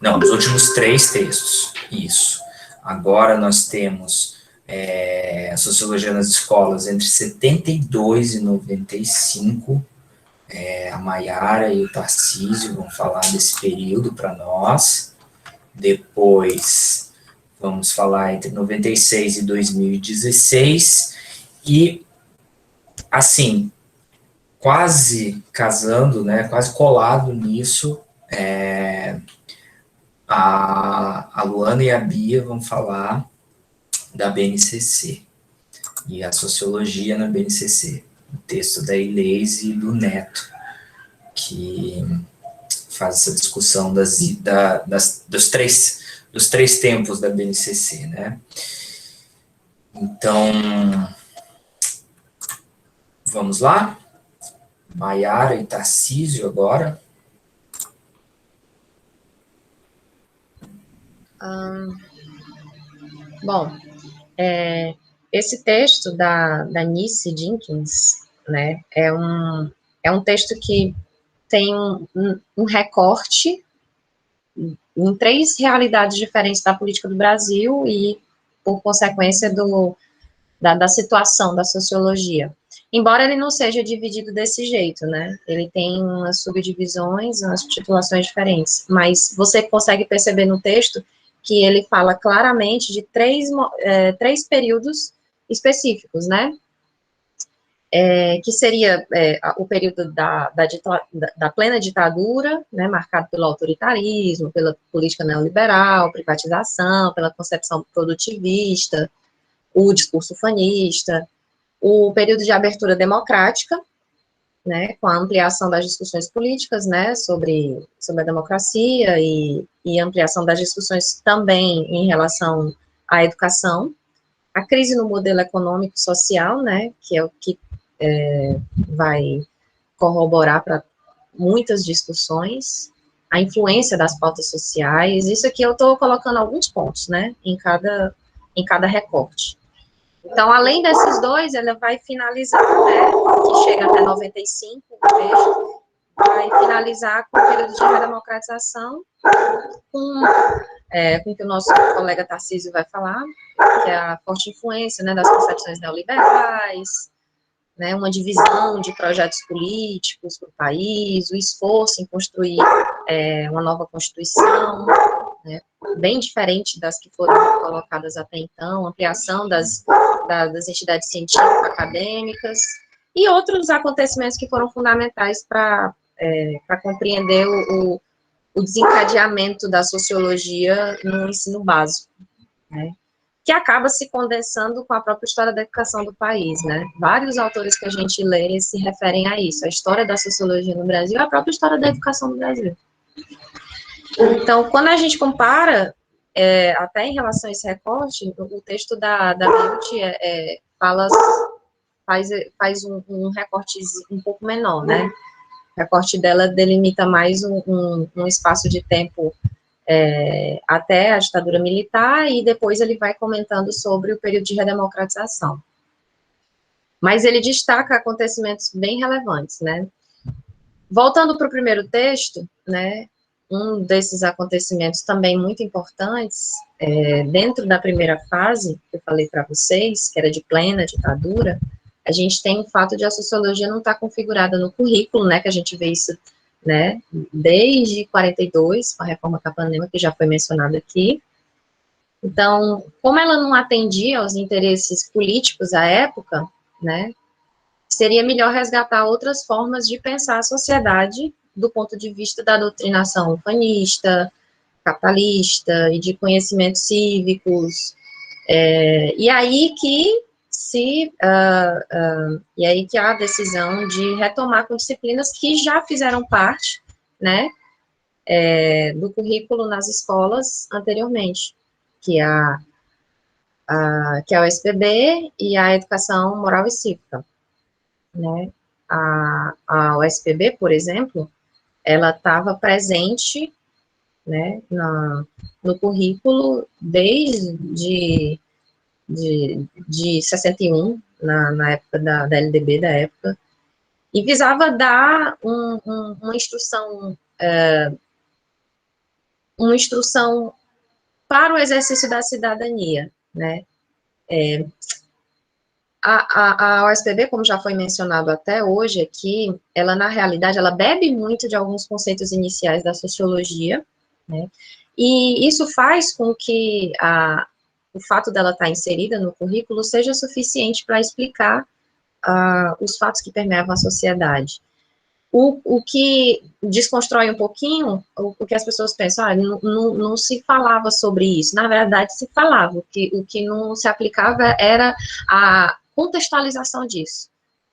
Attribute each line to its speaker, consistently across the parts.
Speaker 1: Não, os últimos 3 textos, isso. Agora nós temos a Sociologia nas Escolas entre 72 e 95. A Maiara e o Tarcísio vão falar desse período para nós. Depois vamos falar entre 96 e 2016. E, assim, quase casando, né, quase colado nisso, a Luana e a Bia vão falar da BNCC e a sociologia na BNCC, o texto da Inês e do Neto, que faz essa discussão dos três tempos da BNCC, né? Então, vamos lá? Maiara e Tarcísio agora.
Speaker 2: Bom, esse texto da Nice Jenkins, né, é um texto que tem um recorte em 3 realidades diferentes da política do Brasil e, por consequência, da situação da sociologia. Embora ele não seja dividido desse jeito, né? Ele tem umas subdivisões, umas titulações diferentes, mas você consegue perceber no texto que ele fala claramente de 3 períodos específicos, né? Que seria o período da plena ditadura, né, marcado pelo autoritarismo, pela política neoliberal, privatização, pela concepção produtivista, o discurso fanista, o período de abertura democrática, né, com a ampliação das discussões políticas, né, sobre a democracia e ampliação das discussões também em relação à educação, a crise no modelo econômico e social, né, que é o que vai corroborar para muitas discussões, a influência das pautas sociais, isso aqui eu estou colocando alguns pontos, né, em cada recorte. Então, além desses 2, ela vai finalizar, né, que chega até 95, o texto, vai finalizar com o período de redemocratização, com o que o nosso colega Tarcísio vai falar, que é a forte influência, né, das concepções neoliberais, né, uma divisão de projetos políticos para o país, o esforço em construir uma nova Constituição, né, bem diferente das que foram colocadas até então, ampliação das entidades científicas, acadêmicas, e outros acontecimentos que foram fundamentais para compreender o desencadeamento da sociologia no ensino básico, né, que acaba se condensando com a própria história da educação do país, né? Vários autores que a gente lê se referem a isso, a história da sociologia no Brasil e a própria história da educação no Brasil. Então, quando a gente compara, até em relação a esse recorte, o texto da Beauty faz um recorte um pouco menor, né? O recorte dela delimita mais um espaço de tempo até a ditadura militar, e depois ele vai comentando sobre o período de redemocratização. Mas ele destaca acontecimentos bem relevantes, né? Voltando para o primeiro texto, né, um desses acontecimentos também muito importantes, dentro da primeira fase, que eu falei para vocês, que era de plena ditadura, a gente tem o fato de a sociologia não estar configurada no currículo, né, que a gente vê isso, né, desde 42, com a reforma Capanema, que já foi mencionada aqui. Então, como ela não atendia aos interesses políticos à época, né, seria melhor resgatar outras formas de pensar a sociedade do ponto de vista da doutrinação ufanista, capitalista e de conhecimentos cívicos, e aí que há a decisão de retomar com disciplinas que já fizeram parte, né, do currículo nas escolas anteriormente, que é a USPB e a educação moral e cívica, né. A USPB, por exemplo, ela estava presente, né, no currículo desde de 61, na época da LDB da época, e visava dar uma instrução uma instrução para o exercício da cidadania, né? A OSPB, como já foi mencionado até hoje aqui, ela, na realidade, ela bebe muito de alguns conceitos iniciais da sociologia, né? E isso faz com que o fato dela estar inserida no currículo seja suficiente para explicar os fatos que permeavam a sociedade. O que desconstrói um pouquinho o que as pessoas pensam, não se falava sobre isso. Na verdade, se falava. O que não se aplicava era a contextualização disso,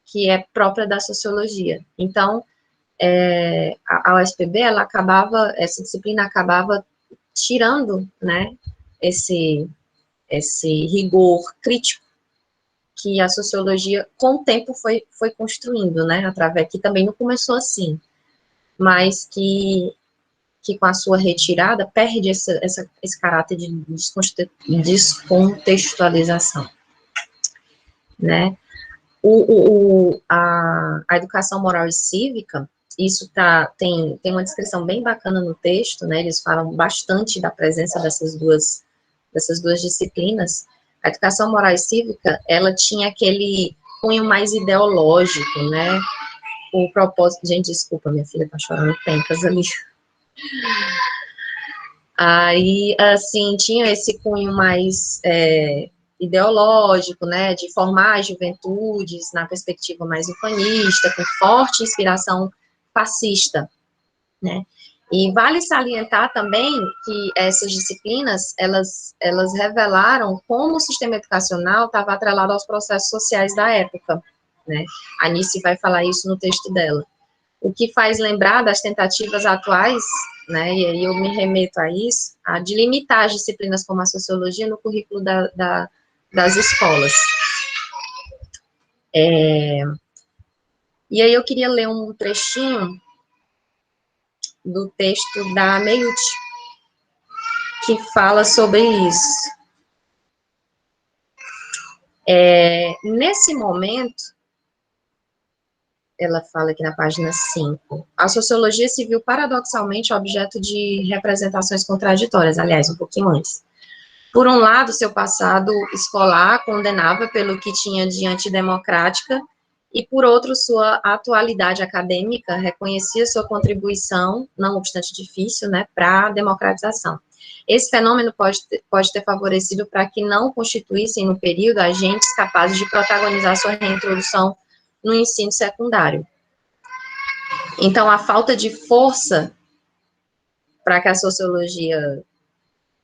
Speaker 2: que é própria da sociologia. Então, a USPB, essa disciplina acabava tirando, né, esse rigor crítico que a sociologia, com o tempo, foi construindo, né, através, que também não começou assim, mas que com a sua retirada, perde esse caráter de descontextualização, né. A educação moral e cívica, isso tem uma descrição bem bacana no texto, né, eles falam bastante da presença dessas duas disciplinas. A educação moral e cívica, ela tinha aquele cunho mais ideológico, né, o propósito, gente, desculpa, minha filha tá chorando pencas ali. Aí, assim, tinha esse cunho mais ideológico, né, de formar as juventudes na perspectiva mais ufanista, com forte inspiração fascista, né. E vale salientar também que essas disciplinas, elas revelaram como o sistema educacional estava atrelado aos processos sociais da época, né. A Nice vai falar isso no texto dela. O que faz lembrar das tentativas atuais, né, e aí eu me remeto a isso, de limitar as disciplinas como a sociologia no currículo das escolas. E aí eu queria ler um trechinho do texto da Meiut, que fala sobre isso. Nesse momento, ela fala aqui na página 5, a sociologia se viu paradoxalmente objeto de representações contraditórias, aliás, um pouquinho antes. Por um lado, seu passado escolar condenava pelo que tinha de antidemocrática, e por outro, sua atualidade acadêmica reconhecia sua contribuição, não obstante difícil, né, para a democratização. Esse fenômeno pode ter favorecido para que não constituíssem no período agentes capazes de protagonizar sua reintrodução no ensino secundário. Então, a falta de força para que a sociologia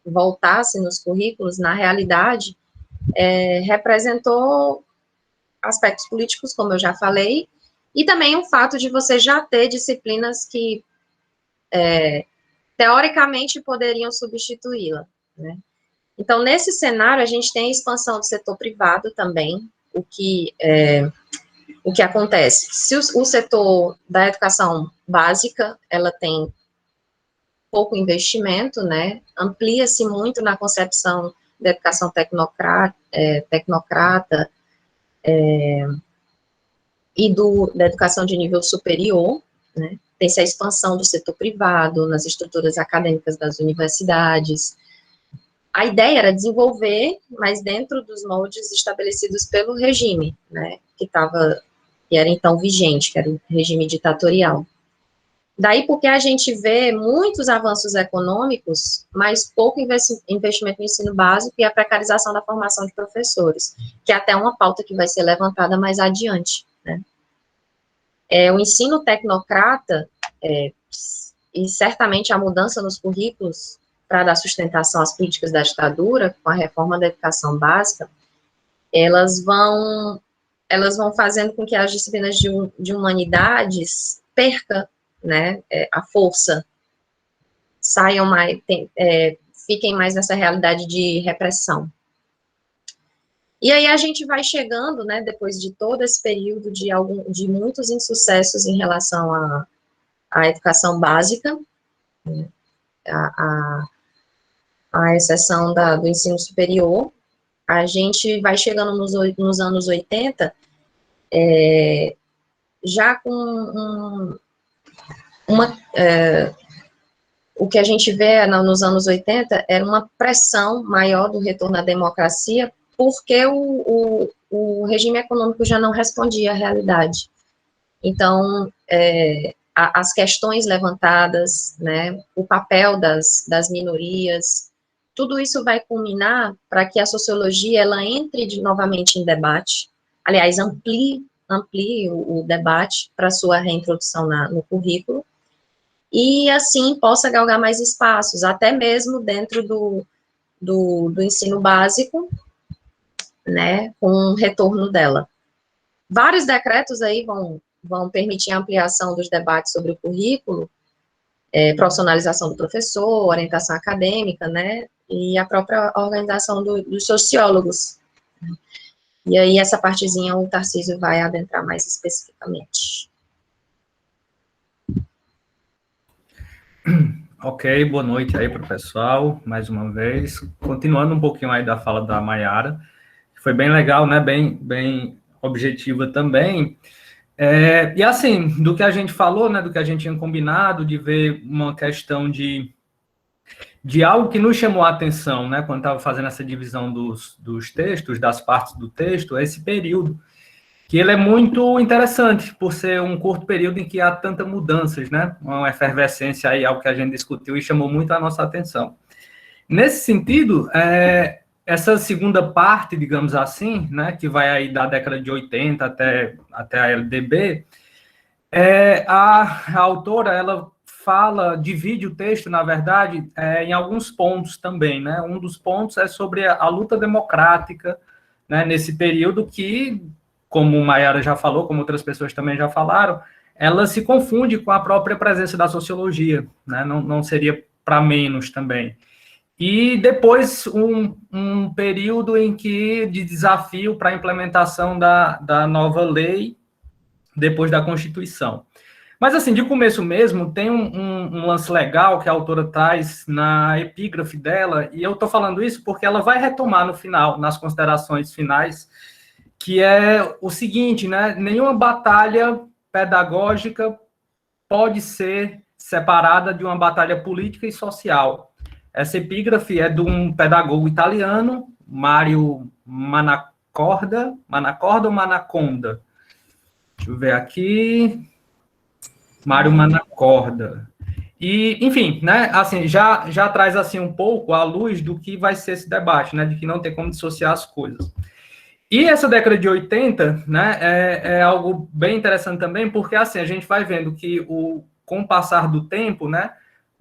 Speaker 2: voltasse nos currículos, na realidade, representou aspectos políticos, como eu já falei, e também o fato de você já ter disciplinas que, teoricamente, poderiam substituí-la, né? Então, nesse cenário, a gente tem a expansão do setor privado também, o que acontece? Se o setor da educação básica, ela tem pouco investimento, né, amplia-se muito na concepção da educação tecnocrata e da educação de nível superior, né, tem-se a expansão do setor privado nas estruturas acadêmicas das universidades. A ideia era desenvolver, mas dentro dos moldes estabelecidos pelo regime, né, que era então vigente, que era o regime ditatorial. Daí porque a gente vê muitos avanços econômicos, mas pouco investimento no ensino básico e a precarização da formação de professores, que é até uma pauta que vai ser levantada mais adiante, né. O ensino tecnocrata, e certamente a mudança nos currículos para dar sustentação às políticas da ditadura, com a reforma da educação básica, elas vão fazendo com que as disciplinas de humanidades percam, né, a força, saiam mais, fiquem mais nessa realidade de repressão. E aí a gente vai chegando, né, depois de todo esse período de muitos insucessos em relação à educação básica, né, à exceção do ensino superior, a gente vai chegando nos anos 80, já com o que a gente vê nos anos 80 era uma pressão maior do retorno à democracia, porque o regime econômico já não respondia à realidade. Então, as questões levantadas, né, o papel das minorias, tudo isso vai culminar para que a sociologia ela entre novamente em debate, aliás, amplie o debate para sua reintrodução no currículo, e assim possa galgar mais espaços, até mesmo dentro do ensino básico, né, com o retorno dela. Vários decretos aí vão permitir a ampliação dos debates sobre o currículo, profissionalização do professor, orientação acadêmica, né, e a própria organização dos sociólogos. E aí, essa partezinha o Tarcísio vai adentrar mais especificamente.
Speaker 3: Ok, boa noite aí para o pessoal, mais uma vez. Continuando um pouquinho aí da fala da Maiara, que foi bem legal, né, bem objetiva também. E assim, do que a gente falou, né, do que a gente tinha combinado, de ver uma questão de algo que nos chamou a atenção, né, quando estava fazendo essa divisão dos textos, das partes do texto, é esse período, que ele é muito interessante, por ser um curto período em que há tantas mudanças, né, uma efervescência aí, algo que a gente discutiu e chamou muito a nossa atenção. Nesse sentido, essa segunda parte, digamos assim, né, que vai aí da década de 80 até a LDB, a autora, ela divide o texto, na verdade, em alguns pontos também, né? Um dos pontos é sobre a luta democrática, né, nesse período que, como o Maiara já falou, como outras pessoas também já falaram, ela se confunde com a própria presença da sociologia, né? Não seria para menos também. E depois um período em que de desafio para a implementação da nova lei, depois da Constituição. Mas, assim, de começo mesmo, tem um lance legal que a autora traz na epígrafe dela, e eu estou falando isso porque ela vai retomar no final, nas considerações finais, que é o seguinte, né? Nenhuma batalha pedagógica pode ser separada de uma batalha política e social. Essa epígrafe é de um pedagogo italiano, Mário Manacorda ou Manaconda? Deixa eu ver aqui. Mário Manacorda. E, enfim, né, assim, já traz assim um pouco à luz do que vai ser esse debate, né, de que não tem como dissociar as coisas. E essa década de 80, né, é algo bem interessante também, porque assim, a gente vai vendo que com o passar do tempo, né,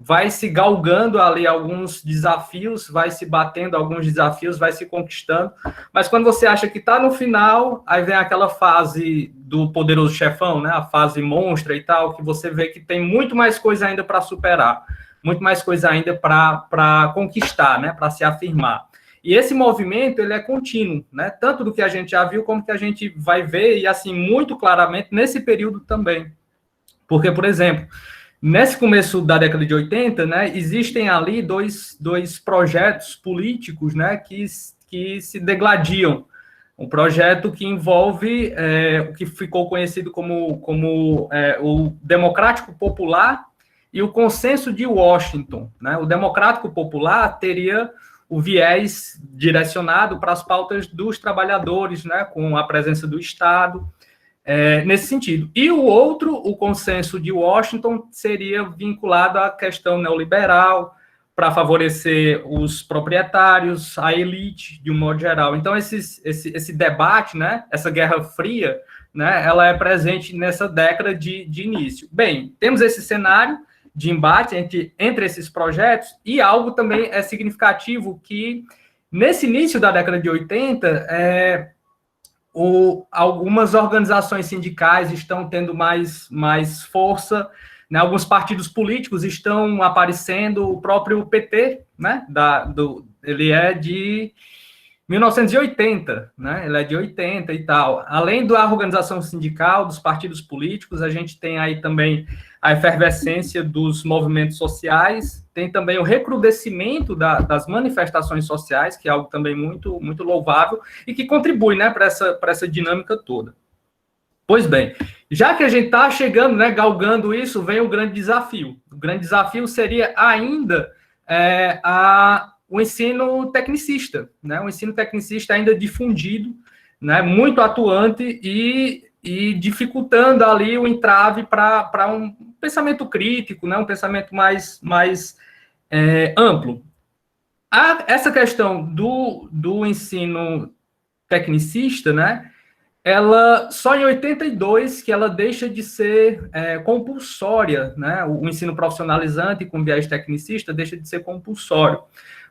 Speaker 3: vai se galgando ali alguns desafios, vai se batendo alguns desafios, vai se conquistando, mas quando você acha que está no final, aí vem aquela fase do poderoso chefão, né, a fase monstra e tal, que você vê que tem muito mais coisa ainda para superar, muito mais coisa ainda para conquistar, né, para se afirmar. E esse movimento, ele é contínuo, né, tanto do que a gente já viu, como que a gente vai ver, e assim, muito claramente, nesse período também. Porque, por exemplo, nesse começo da década de 80, né, existem ali dois projetos políticos, né, que se degladiam. Um projeto que envolve o que ficou conhecido como o Democrático Popular e o Consenso de Washington, né? O Democrático Popular teria o viés direcionado para as pautas dos trabalhadores, né, com a presença do Estado, nesse sentido. E o outro, o Consenso de Washington, seria vinculado à questão neoliberal, para favorecer os proprietários, a elite, de um modo geral. Então, esse debate, né, essa Guerra Fria, né, ela é presente nessa década de início. Bem, temos esse cenário de embate entre esses projetos, e algo também é significativo que, nesse início da década de 80, algumas organizações sindicais estão tendo mais força, né? Alguns partidos políticos estão aparecendo, o próprio PT, né? Ele é de 1980, né? Ele é de 80 e tal. Além da organização sindical, dos partidos políticos, a gente tem aí também a efervescência dos movimentos sociais, tem também o recrudescimento das manifestações sociais, que é algo também muito, muito louvável, e que contribui, né, para essa dinâmica toda. Pois bem, já que a gente está chegando, né, galgando isso, vem o grande desafio. O grande desafio seria ainda o ensino tecnicista, né? O ensino tecnicista ainda difundido, né, muito atuante e dificultando ali o entrave para um pensamento crítico, né, um pensamento mais amplo. Essa questão do ensino tecnicista, né, ela só em 82 que ela deixa de ser compulsória, né? O ensino profissionalizante com viés tecnicista deixa de ser compulsório.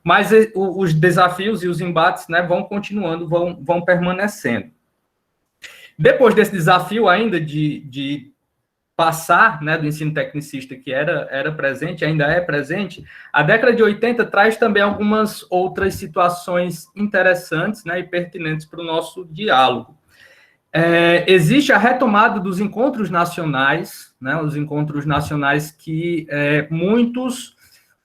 Speaker 3: Mas os desafios e os embates, né, vão continuando, vão permanecendo. Depois desse desafio ainda de passar, né, do ensino tecnicista que era presente, ainda é presente, a década de 80 traz também algumas outras situações interessantes, né, e pertinentes para o nosso diálogo. Existe a retomada dos encontros nacionais, né, os encontros nacionais que muitos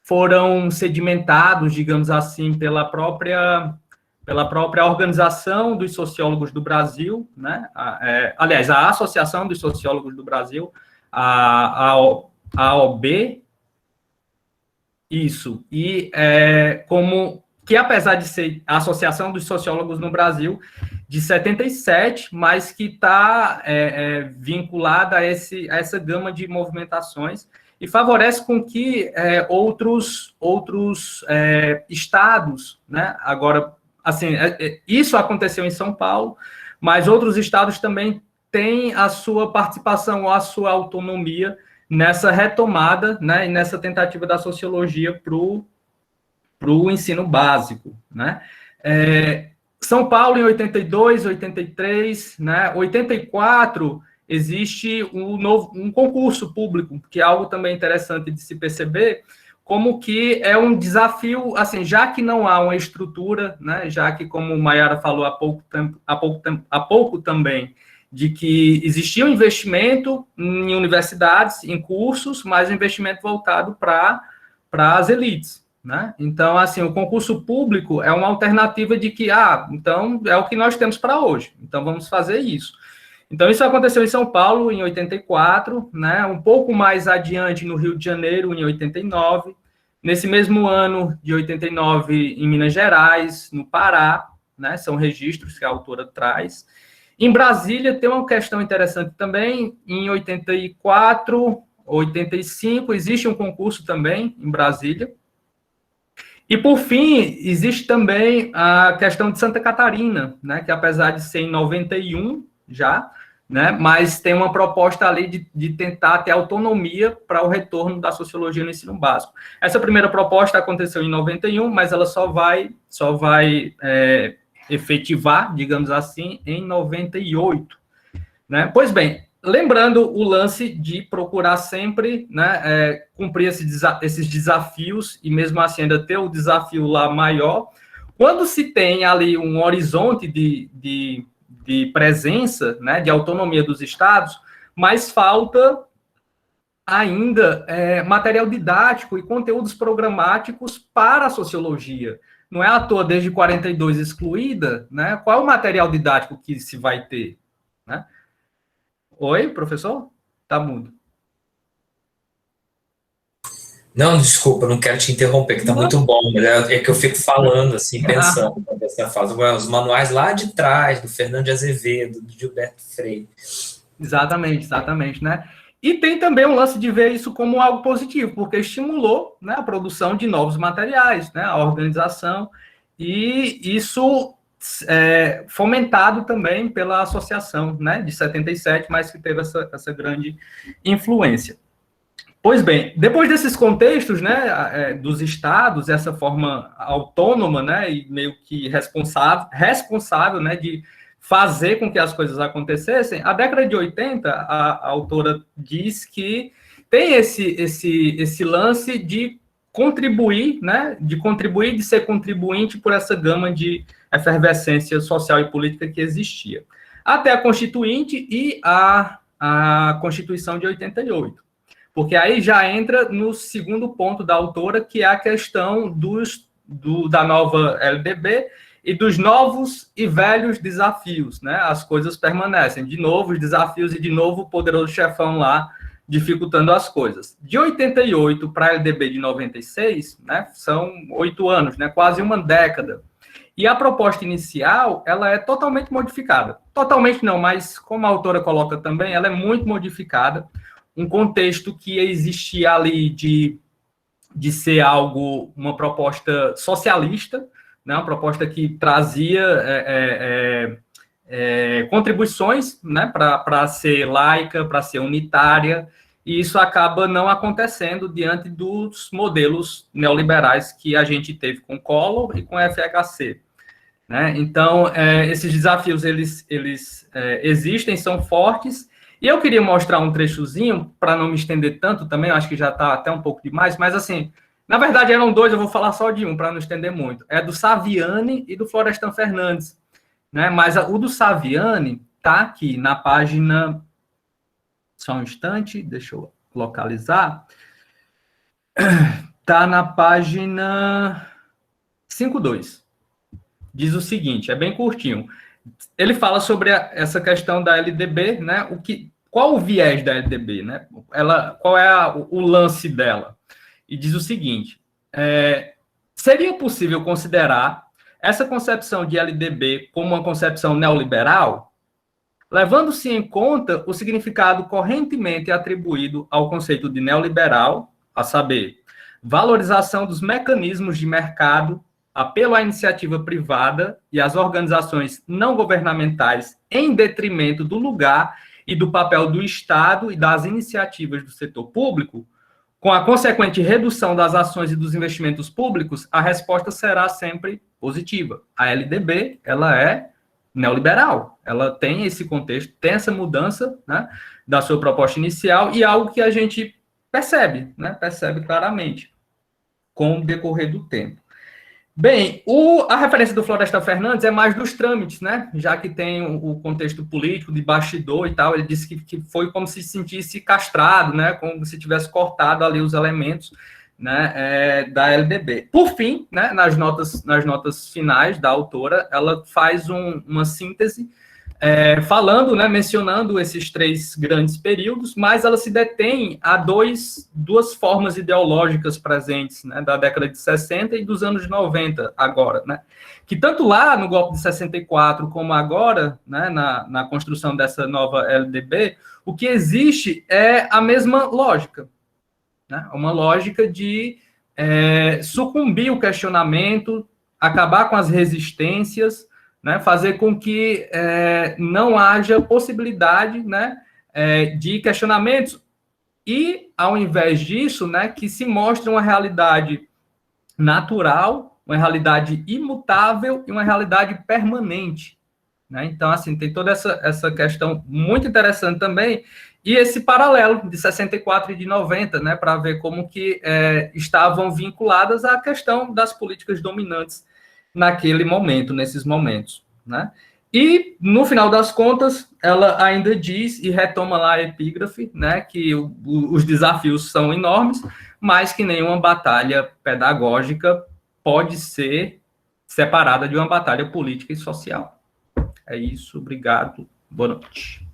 Speaker 3: foram sedimentados, digamos assim, pela própria Organização dos Sociólogos do Brasil, né, aliás, a Associação dos Sociólogos do Brasil, a AOB, isso, e como que apesar de ser a Associação dos Sociólogos no Brasil, de 77, mas que está vinculada a essa gama de movimentações e favorece com que outros estados, né, agora, assim, isso aconteceu em São Paulo, mas outros estados também têm a sua participação ou a sua autonomia nessa retomada, né, e nessa tentativa da sociologia para o ensino básico, né? São Paulo em 82, 83, né? 84 existe um concurso público, que é algo também interessante de se perceber, como que é um desafio, assim, já que não há uma estrutura, né? Já que, como Mayara falou há pouco também, de que existia um investimento em universidades, em cursos, mas um investimento voltado para as elites, né? Então, assim, o concurso público é uma alternativa de que, então, é o que nós temos para hoje, então vamos fazer isso. Então, isso aconteceu em São Paulo, em 84, né? Um pouco mais adiante no Rio de Janeiro, em 89, nesse mesmo ano de 89, em Minas Gerais, no Pará, né? São registros que a autora traz. Em Brasília, tem uma questão interessante também, em 84, 85, existe um concurso também em Brasília. E, por fim, existe também a questão de Santa Catarina, né, que apesar de ser em 91 já, né, mas tem uma proposta ali de tentar ter autonomia para o retorno da sociologia no ensino básico. Essa primeira proposta aconteceu em 91, mas ela só vai efetivar, digamos assim, em 98. Né? Pois bem, lembrando o lance de procurar sempre, né, cumprir esses desafios, e mesmo assim ainda ter o desafio lá maior, quando se tem ali um horizonte de presença, né, de autonomia dos estados, mas falta ainda material didático e conteúdos programáticos para a sociologia. Não é à toa desde 42 excluída, né? Qual é o material didático que se vai ter, né? Oi, professor? Tá mudo.
Speaker 1: Não, desculpa, não quero te interromper, que tá muito bom, mas é que eu fico falando, assim, pensando nessa fase. Os manuais lá de trás, do Fernando de Azevedo, do Gilberto Freire.
Speaker 3: Exatamente, né? E tem também um lance de ver isso como algo positivo, porque estimulou, né, a produção de novos materiais, né, a organização, e isso fomentado também pela associação, né, de 77, mas que teve essa grande influência. Pois bem, depois desses contextos, né, dos estados, essa forma autônoma, né, e meio que responsável, né, de fazer com que as coisas acontecessem, a década de 80, a autora diz que tem esse lance de contribuir, né, de ser contribuinte por essa gama de efervescência social e política que existia. Até a Constituinte e a Constituição de 88. Porque aí já entra no segundo ponto da autora, que é a questão da nova LDB e dos novos e velhos desafios, né? As coisas permanecem, de novo os desafios e de novo o poderoso chefão lá dificultando as coisas. De 88 para a LDB de 96, né? São 8 anos, né? Quase uma década. E a proposta inicial, ela é totalmente modificada. Totalmente não, mas como a autora coloca também, ela é muito modificada. Um contexto que existia ali de ser algo, uma proposta socialista, né, uma proposta que trazia contribuições, né, para ser laica, para ser unitária, e isso acaba não acontecendo diante dos modelos neoliberais que a gente teve com Collor e com FHC. Né? Então, esses desafios, eles existem, são fortes, e eu queria mostrar um trechozinho, para não me estender tanto também, acho que já está até um pouco demais, mas assim, na verdade eram dois, eu vou falar só de um, para não estender muito. É do Saviani e do Florestan Fernandes. Né? Mas o do Saviani está aqui na página... Só um instante, deixa eu localizar. Está na página 5.2. Diz o seguinte, é bem curtinho. Ele fala sobre essa questão da LDB, né? Qual o viés da LDB, né? Qual é o lance dela? E diz o seguinte, seria possível considerar essa concepção de LDB como uma concepção neoliberal, levando-se em conta o significado correntemente atribuído ao conceito de neoliberal, a saber, valorização dos mecanismos de mercado, apelo à iniciativa privada e às organizações não governamentais em detrimento do lugar e do papel do Estado e das iniciativas do setor público, com a consequente redução das ações e dos investimentos públicos, a resposta será sempre positiva. A LDB, ela é neoliberal, ela tem esse contexto, tem essa mudança, né, da sua proposta inicial, e algo que a gente percebe, né, percebe claramente com o decorrer do tempo. Bem, a referência do Florestan Fernandes é mais dos trâmites, né? Já que tem o contexto político, de bastidor e tal, ele disse que foi como se sentisse castrado, né? Como se tivesse cortado ali os elementos, né, da LDB. Por fim, né, nas notas finais da autora, ela faz uma síntese falando, né, mencionando esses 3 grandes períodos, mas ela se detém a duas formas ideológicas presentes, né, da década de 60 e dos anos 90 agora, né, que tanto lá no golpe de 64 como agora, né, na construção dessa nova LDB, o que existe é a mesma lógica, né, uma lógica de sucumbir o questionamento, acabar com as resistências, né, fazer com que não haja possibilidade, né, de questionamentos e, ao invés disso, né, que se mostre uma realidade natural, uma realidade imutável e uma realidade permanente. Né? Então, assim, tem toda essa questão muito interessante também, e esse paralelo de 64 e de 90, né, para ver como que estavam vinculadas à questão das políticas dominantes naquele momento, nesses momentos, né? E, no final das contas, ela ainda diz, e retoma lá a epígrafe, né, que os desafios são enormes, mas que nenhuma batalha pedagógica pode ser separada de uma batalha política e social. É isso, obrigado, boa noite.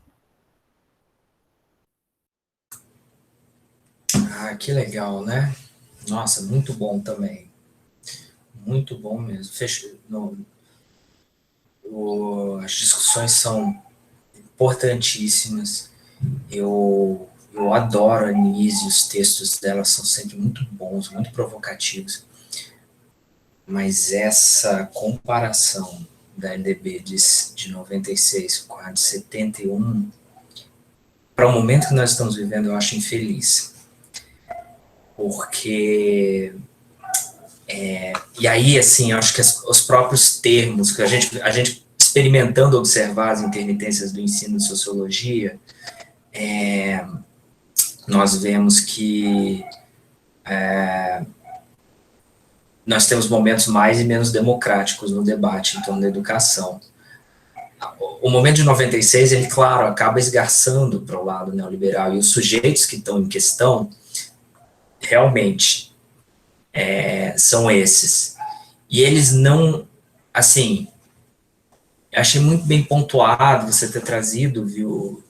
Speaker 1: Ah, que legal, né? Nossa, muito bom também. Muito bom mesmo. As discussões são importantíssimas. Eu adoro a Anísia, os textos dela são sempre muito bons, muito provocativos. Mas essa comparação da LDB de 96 com a de 71, para o momento que nós estamos vivendo, eu acho infeliz. Porque... e aí, assim, eu acho que os próprios termos que a gente experimentando observar as intermitências do ensino de sociologia, nós vemos que nós temos momentos mais e menos democráticos no debate em torno da educação. O momento de 96, ele, claro, acaba esgarçando para o lado neoliberal, e os sujeitos que estão em questão, realmente, são esses. E eles não assim, achei muito bem pontuado você ter trazido, viu,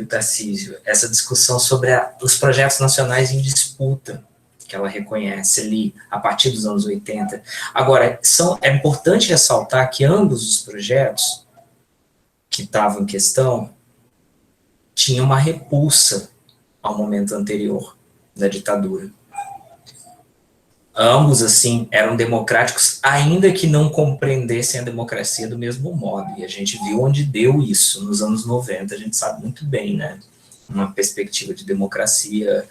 Speaker 1: Tarcísio, essa discussão sobre os projetos nacionais em disputa, que ela reconhece ali, a partir dos anos 80. Agora, é importante ressaltar que ambos os projetos que estavam em questão tinham uma repulsa ao momento anterior da ditadura. Ambos, assim, eram democráticos, ainda que não compreendessem a democracia do mesmo modo. E a gente viu onde deu isso nos anos 90, a gente sabe muito bem, né? Uma perspectiva de democracia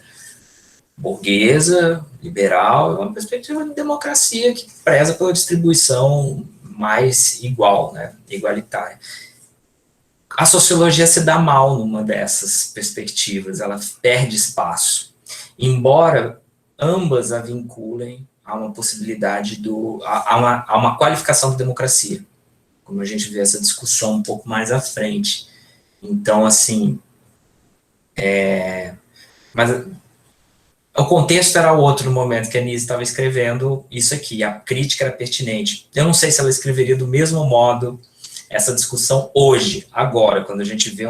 Speaker 1: burguesa, liberal, uma perspectiva de democracia que preza pela distribuição mais igual, né? Igualitária. A sociologia se dá mal numa dessas perspectivas, ela perde espaço. Embora ambas a vinculem a uma possibilidade a uma qualificação da democracia, como a gente vê essa discussão um pouco mais à frente. Então, assim, mas o contexto era outro no momento que a Nise estava escrevendo isso aqui, a crítica era pertinente. Eu não sei se ela escreveria do mesmo modo essa discussão hoje, agora, quando a gente vê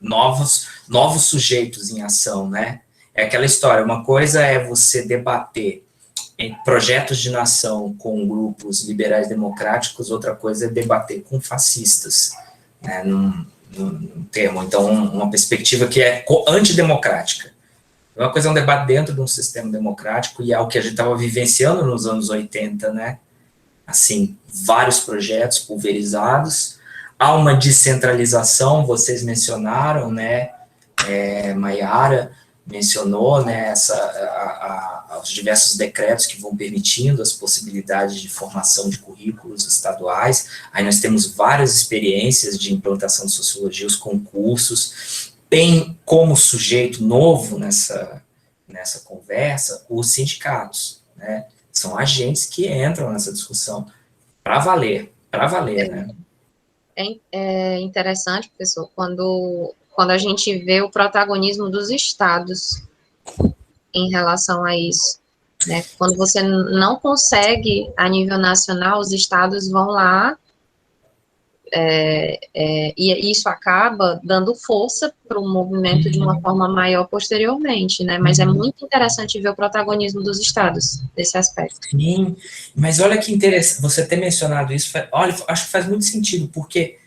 Speaker 1: novos sujeitos em ação, né? É aquela história, uma coisa é você debater em projetos de nação com grupos liberais democráticos, outra coisa é debater com fascistas, né, num termo, então, uma perspectiva que é antidemocrática. Uma coisa é um debate dentro de um sistema democrático, e é o que a gente estava vivenciando nos anos 80, né, assim, vários projetos pulverizados, há uma descentralização, vocês mencionaram, né, Maiara mencionou, né, os diversos decretos que vão permitindo as possibilidades de formação de currículos estaduais. Aí nós temos várias experiências de implantação de sociologia, os concursos. Tem como sujeito novo nessa conversa os sindicatos, né? São agentes que entram nessa discussão para valer, né?
Speaker 2: É interessante, professor, quando a gente vê o protagonismo dos estados em relação a isso, né? Quando você não consegue, a nível nacional, os estados vão lá, e isso acaba dando força para o movimento de uma forma maior posteriormente, né? Mas é muito interessante ver o protagonismo dos estados nesse aspecto.
Speaker 1: Sim, mas olha que interessante, você ter mencionado isso, olha, acho que faz muito sentido, porque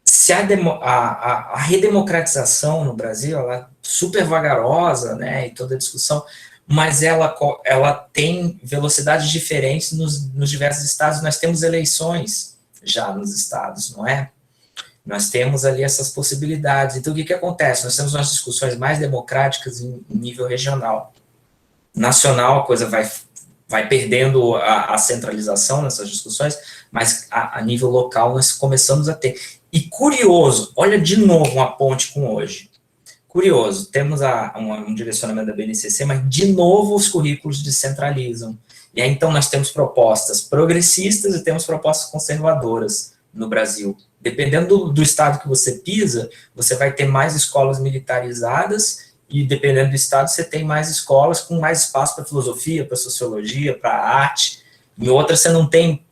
Speaker 1: se a redemocratização no Brasil, ela é super vagarosa, né, e toda a discussão, mas ela tem velocidades diferentes nos diversos estados. Nós temos eleições já nos estados, não é? Nós temos ali essas possibilidades. Então, o que acontece? Nós temos umas discussões mais democráticas em nível regional. Nacional, a coisa vai perdendo a centralização nessas discussões, mas a nível local nós começamos a ter. E curioso, olha de novo uma ponte com hoje. Curioso, temos um direcionamento da BNCC, mas de novo os currículos descentralizam. E aí então nós temos propostas progressistas e temos propostas conservadoras no Brasil. Dependendo do estado que você pisa, você vai ter mais escolas militarizadas, e dependendo do estado você tem mais escolas com mais espaço para filosofia, para sociologia, para arte. Em outras você não tem,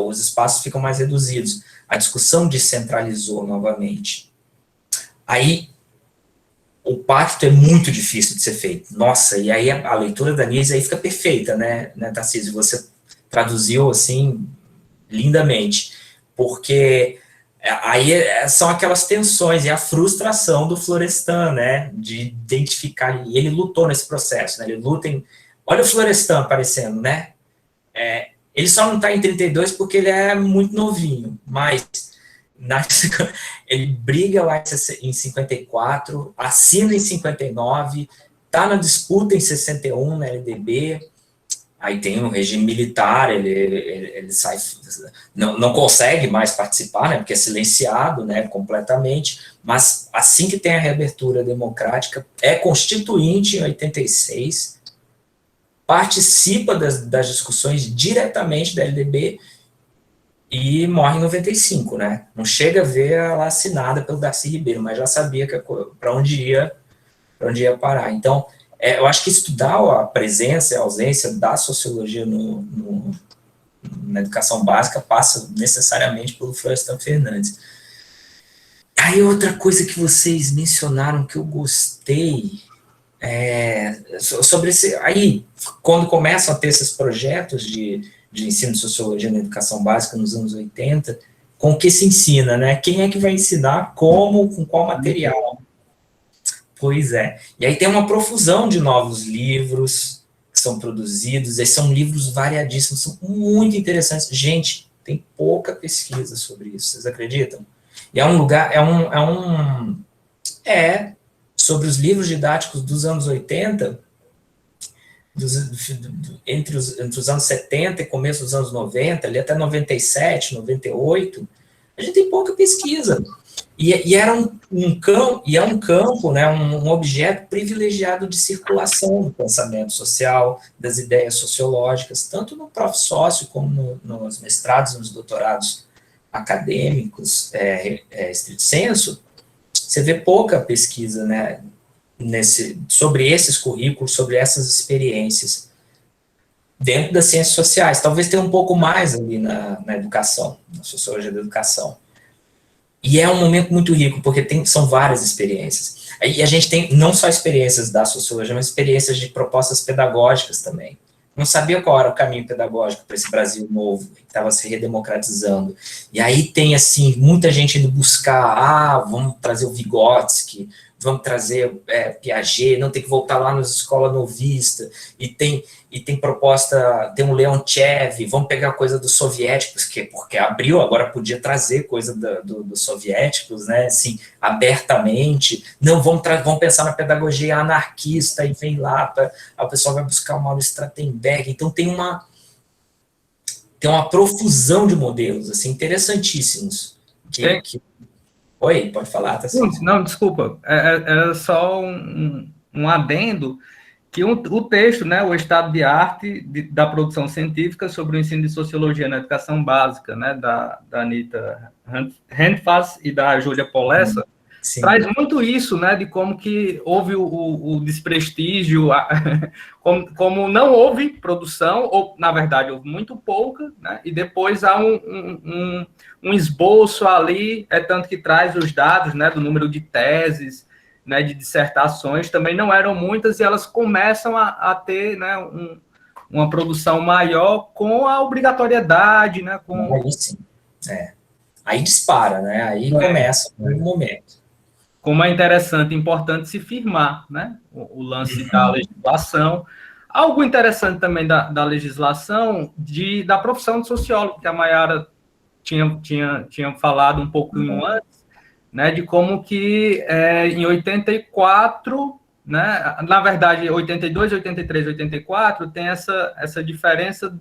Speaker 1: os espaços ficam mais reduzidos. A discussão descentralizou novamente. Aí, o pacto é muito difícil de ser feito. Nossa, e aí a leitura da Nise aí fica perfeita, né, Tarcísio? Você traduziu, assim, lindamente. Porque aí são aquelas tensões e a frustração do Florestan, né, de identificar, e ele lutou nesse processo, né, ele luta olha o Florestan aparecendo, né, ele só não está em 32 porque ele é muito novinho, mas ele briga lá em 54, assina em 59, está na disputa em 61 na LDB, aí tem um regime militar, ele sai, não consegue mais participar, né, porque é silenciado, né, completamente, mas assim que tem a reabertura democrática, é constituinte em 86, participa das discussões diretamente da LDB e morre em 95, né? Não chega a ver ela assinada pelo Darcy Ribeiro, mas já sabia para onde ia parar. Então, eu acho que estudar a presença e a ausência da sociologia no na educação básica passa necessariamente pelo Florestan Fernandes. Aí outra coisa que vocês mencionaram que eu gostei, sobre esse, aí quando começam a ter esses projetos de ensino de sociologia na educação básica nos anos 80, com o que se ensina, né? Quem é que vai ensinar como, com qual material? Pois é. E aí tem uma profusão de novos livros que são produzidos, e são livros variadíssimos, são muito interessantes. Gente, tem pouca pesquisa sobre isso, vocês acreditam? E é um lugar, sobre os livros didáticos dos anos 80, entre os anos 70 e começo dos anos 90, ali até 97, 98, a gente tem pouca pesquisa. E era um campo, né, um objeto privilegiado de circulação do pensamento social, das ideias sociológicas, tanto no prof. Sócio como nos mestrados e nos doutorados acadêmicos, estrito sensu. Você vê pouca pesquisa, né, sobre esses currículos, sobre essas experiências dentro das ciências sociais. Talvez tenha um pouco mais ali na educação, na sociologia da educação. E é um momento muito rico, porque são várias experiências. E a gente tem não só experiências da sociologia, mas experiências de propostas pedagógicas também. Não sabia qual era o caminho pedagógico para esse Brasil novo, que estava se redemocratizando. E aí tem, assim, muita gente indo buscar, vamos trazer o Vygotsky, vamos trazer Piaget, não tem que voltar lá nas escolas novistas, e tem proposta, tem um Leontiev, vamos pegar coisa dos soviéticos, porque abriu, agora podia trazer coisa dos soviéticos, né, assim, abertamente, não, vamos pensar na pedagogia anarquista, e vem lá, o pessoal vai buscar o Mauro Stratenberg, então tem uma profusão de modelos, assim, interessantíssimos, Oi, pode falar, tá certo.
Speaker 3: Não, desculpa, era só um adendo, que o texto, né, o estado de arte da produção científica sobre o ensino de sociologia na educação básica, né, da Anita Handfast e da Júlia Polessa, traz muito isso, né, de como que houve o desprestígio, como não houve produção, ou, na verdade, houve muito pouca, né, e depois há um esboço ali, tanto que traz os dados, né, do número de teses, né, de dissertações, também não eram muitas, e elas começam a ter, né, uma produção maior com a obrigatoriedade, né,
Speaker 1: Aí sim, Aí dispara, né, aí começa o momento.
Speaker 3: Como é interessante e importante se firmar, né, o lance da legislação. Algo interessante também da legislação, da profissão de sociólogo, que a Mayara tinha falado um pouquinho antes, né, de como que em 84, né, na verdade, 82, 83, 84, tem essa diferença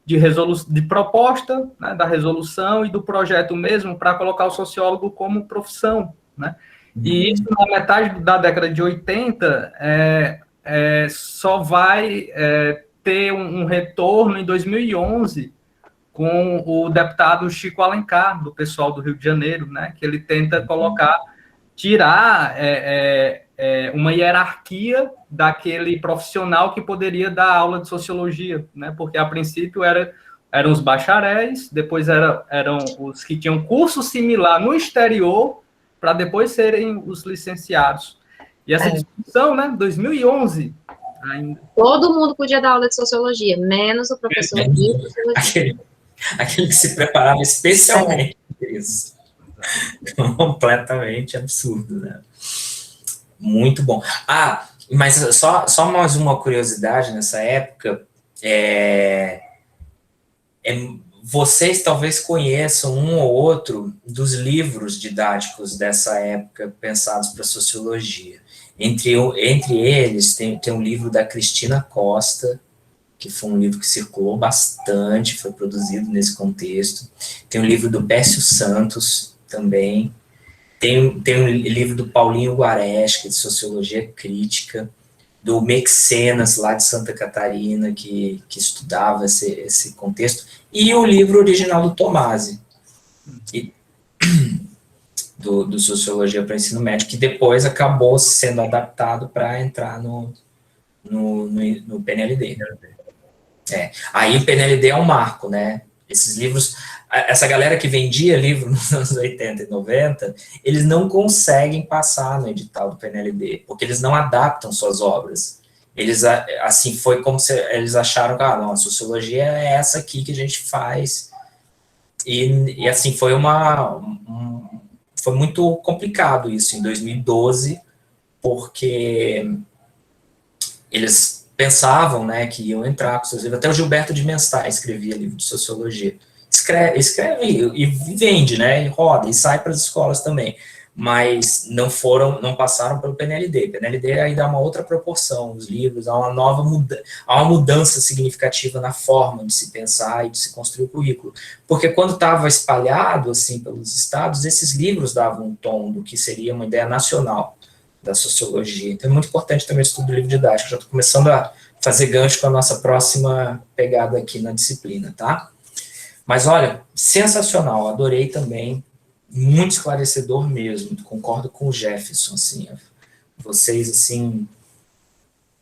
Speaker 3: de proposta, né, da resolução e do projeto mesmo, para colocar o sociólogo como profissão, né? E isso, na metade da década de 80, só vai ter um retorno em 2011, com o deputado Chico Alencar, do pessoal do Rio de Janeiro, né, que ele tenta tirar uma hierarquia daquele profissional que poderia dar aula de sociologia, né, porque a princípio eram os bacharéis, depois eram os que tinham curso similar no exterior, para depois serem os licenciados. E essa discussão, né, 2011... ainda.
Speaker 2: Todo mundo podia dar aula de sociologia, menos o professor de sociologia.
Speaker 1: Aquele que se preparava especialmente para isso. Completamente absurdo, né? Muito bom. Mas só mais uma curiosidade nessa época, vocês talvez conheçam um ou outro dos livros didáticos dessa época pensados para sociologia. Entre eles, tem um livro da Cristina Costa, que foi um livro que circulou bastante, foi produzido nesse contexto. Tem um livro do Pécio Santos, também. Tem um livro do Paulinho Guareschi, de Sociologia Crítica, do Mexenas, lá de Santa Catarina, que estudava esse contexto, e o livro original do Tomasi, do Sociologia para o Ensino Médio, que depois acabou sendo adaptado para entrar no PNLD. Aí o PNLD é um marco, né? Esses livros, essa galera que vendia livro nos anos 80 e 90, eles não conseguem passar no edital do PNLD, porque eles não adaptam suas obras. Eles, assim, foi como se eles acharam que, não, a sociologia é essa aqui que a gente faz, e assim, foi foi muito complicado isso em 2012, porque eles pensavam, né, que iam entrar com seus livros. Até o Gilberto de Menstein escrevia livro de sociologia. Escreve e vende, né, e roda, e sai para as escolas também. Mas não passaram pelo PNLD. O PNLD aí dá uma outra proporção, os livros, há uma mudança significativa na forma de se pensar e de se construir o currículo. Porque quando estava espalhado, assim, pelos estados, esses livros davam um tom do que seria uma ideia nacional da sociologia. Então é muito importante também o estudo do livro didático. Já estou começando a fazer gancho com a nossa próxima pegada aqui na disciplina, tá? Mas olha, sensacional, adorei também, muito esclarecedor mesmo, concordo com o Jefferson, assim, vocês, assim,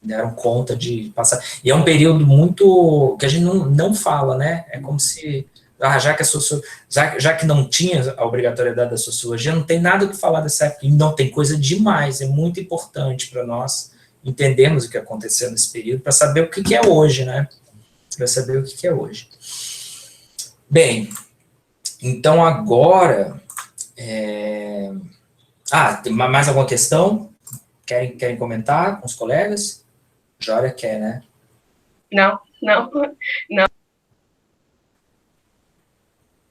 Speaker 1: deram conta de passar, e é um período muito, que a gente não fala, né, é como se, já que não tinha a obrigatoriedade da sociologia, não tem nada o que falar dessa época, e não, tem coisa demais, é muito importante para nós entendermos o que aconteceu nesse período, para saber o que é hoje, né, para saber o que é hoje. Bem, então agora, tem mais alguma questão? Querem comentar com os colegas? Jória quer, né?
Speaker 4: Não.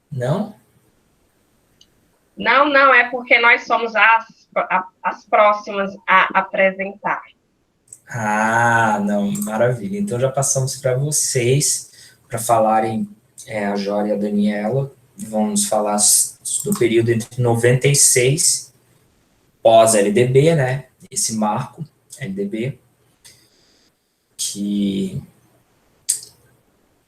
Speaker 1: Não?
Speaker 4: Não, é porque nós somos as próximas a apresentar.
Speaker 1: Não, maravilha. Então já passamos para vocês, para falarem, a Jória e a Daniela, vamos falar do período entre 96, pós-LDB, né, esse marco, LDB, que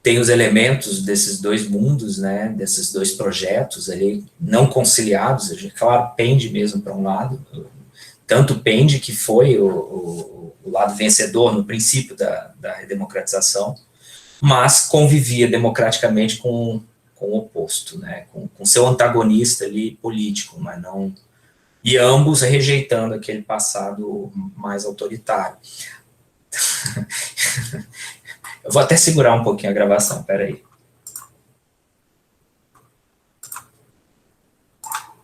Speaker 1: tem os elementos desses dois mundos, né, desses dois projetos ali, não conciliados, claro, pende mesmo para um lado, tanto pende que foi o lado vencedor no princípio da redemocratização, mas convivia democraticamente com o oposto, né, com seu antagonista ali político, mas não, e ambos rejeitando aquele passado mais autoritário. Eu vou até segurar um pouquinho a gravação, peraí.